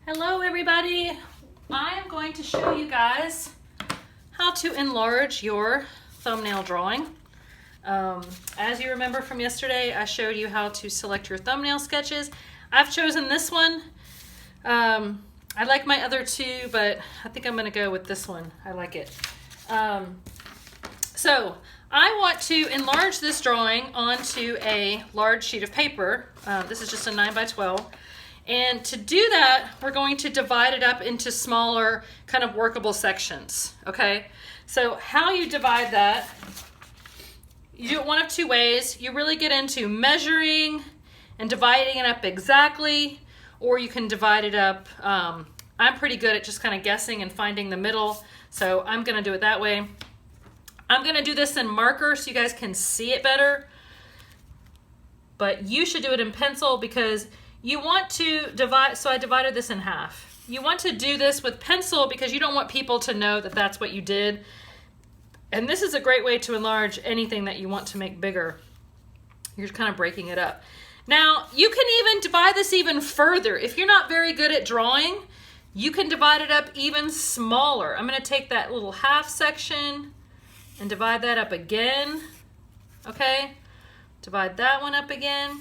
Hello everybody. I am going to show you guys how to enlarge your thumbnail drawing. As you remember from yesterday, I showed you how to select your thumbnail sketches. I've chosen this one. I like my other two, but I think I'm going to go with this one. I like it. So I want to enlarge this drawing onto a large sheet of paper. This is just a 9 by 12. And to do that, we're going to divide it up into smaller kind of workable sections, okay? So how you divide that, you do it one of two ways. You really get into measuring and dividing it up exactly, or you can divide it up. I'm pretty good at just kind of guessing and finding the middle, so I'm gonna do it that way. I'm gonna do this in marker so you guys can see it better, but you should do it in pencil because you want to divide, so I divided this in half. You want to do this with pencil because you don't want people to know that that's what you did. And this is a great way to enlarge anything that you want to make bigger. You're kind of breaking it up. Now, you can even divide this even further. If you're not very good at drawing, you can divide it up even smaller. I'm going to take that little half section and divide that up again. Okay? Divide that one up again.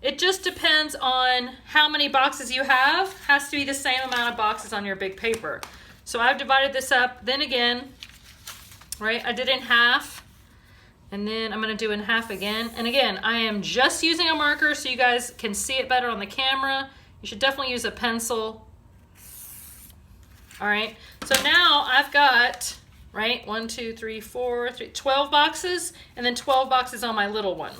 It just depends on how many boxes you have. Has to be the same amount of boxes on your big paper. So I've divided this up, then again, right? I did in half, and then I'm gonna do in half again. And again, I am just using a marker so you guys can see it better on the camera. You should definitely use a pencil. All right, so now I've got, right, 12 boxes, and then 12 boxes on my little one.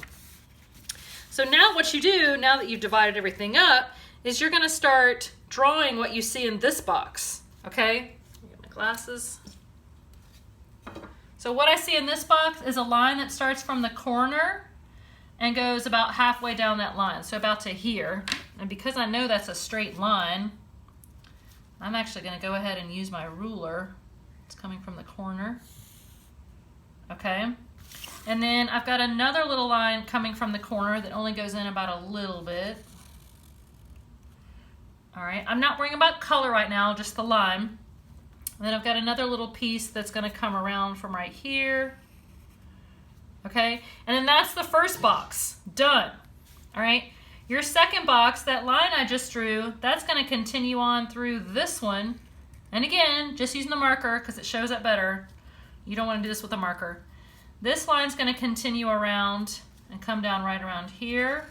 So now what you do, now that you've divided everything up, is you're gonna start drawing what you see in this box, okay? Get my glasses. So what I see in this box is a line that starts from the corner and goes about halfway down that line, so about to here. And because I know that's a straight line, I'm actually gonna go ahead and use my ruler. It's coming from the corner, okay? And then I've got another little line coming from the corner that only goes in about a little bit. All right, I'm not worrying about color right now, just the line. And then I've got another little piece that's gonna come around from right here. Okay, and then that's the first box, done. All right, your second box, that line I just drew, that's gonna continue on through this one. And again, just using the marker because it shows up better. You don't wanna do this with a marker. This line's going to continue around and come down right around here.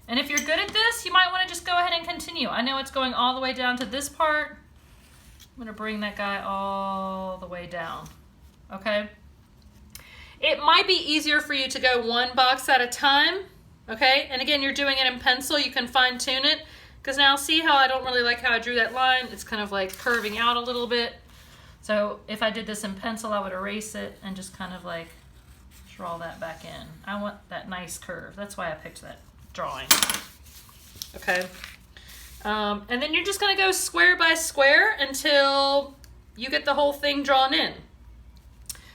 And if you're good at this, you might want to just go ahead and continue. I know it's going all the way down to this part. I'm going to bring that guy all the way down. Okay? It might be easier for you to go one box at a time. Okay? And again, you're doing it in pencil. You can fine tune it. Because now see how I don't really like how I drew that line? It's kind of like curving out a little bit. So if I did this in pencil, I would erase it and just kind of like draw that back in. I want that nice curve. That's why I picked that drawing. Okay. And then you're just gonna go square by square until you get the whole thing drawn in.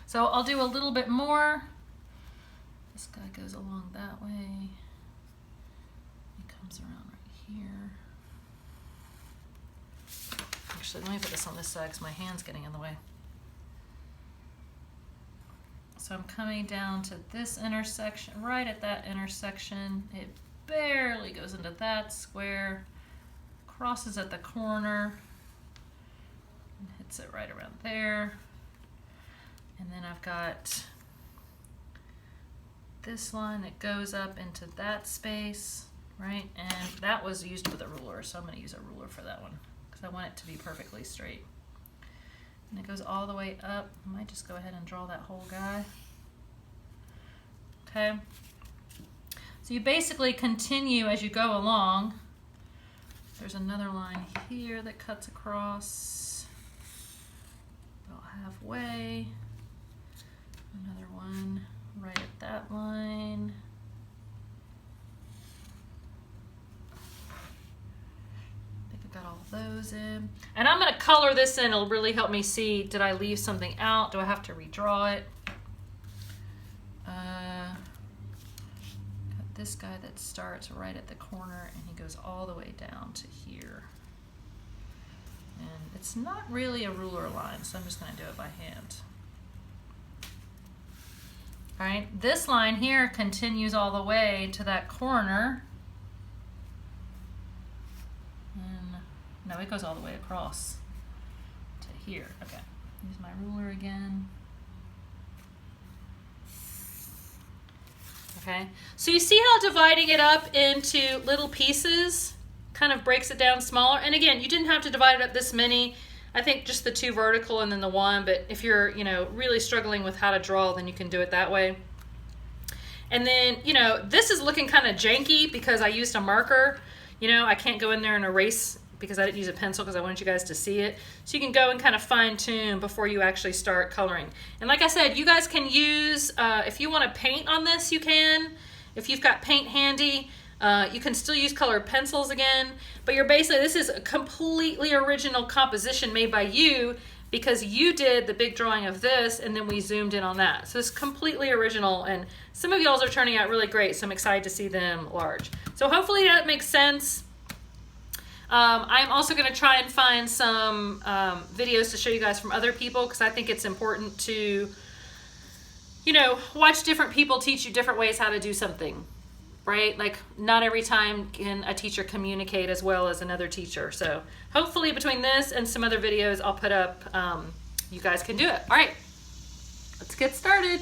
So I'll do a little bit more. This guy goes along that way. He comes around right here. Actually, let me put this on this side because my hand's getting in the way. So I'm coming down to this intersection, right at that intersection. It barely goes into that square, crosses at the corner, and hits it right around there. And then I've got this line that goes up into that space, right? And that was used with a ruler, so I'm going to use a ruler for that one. I want it to be perfectly straight. And it goes all the way up. I might just go ahead and draw that whole guy. Okay. So you basically continue as you go along. There's another line here that cuts across about halfway. Another one right at that line. Got all those in. And I'm going to color this in. It'll really help me see, did I leave something out? Do I have to redraw it? Got this guy that starts right at the corner and he goes all the way down to here. And it's not really a ruler line, so I'm just going to do it by hand. All right, this line here continues all the way to that corner. And no, it goes all the way across to here. Okay, use my ruler again. Okay, so you see how dividing it up into little pieces kind of breaks it down smaller. And again, you didn't have to divide it up this many. I think just the 2 vertical and then the 1, but if you're, you know, really struggling with how to draw, then you can do it that way. And then, you know, this is looking kind of janky because I used a marker. You know, I can't go in there and erase because I didn't use a pencil because I wanted you guys to see it. So you can go and kind of fine tune before you actually start coloring. And like I said, you guys can use, if you want to paint on this, you can. If you've got paint handy, you can still use colored pencils again, but you're basically, this is a completely original composition made by you because you did the big drawing of this and then we zoomed in on that. So it's completely original, and some of y'all's are turning out really great, so I'm excited to see them large. So hopefully that makes sense. I'm also going to try and find some videos to show you guys from other people because I think it's important to, you know, watch different people teach you different ways how to do something. Right? Like not every time can a teacher communicate as well as another teacher. So hopefully between this and some other videos I'll put up, you guys can do it. All right, let's get started.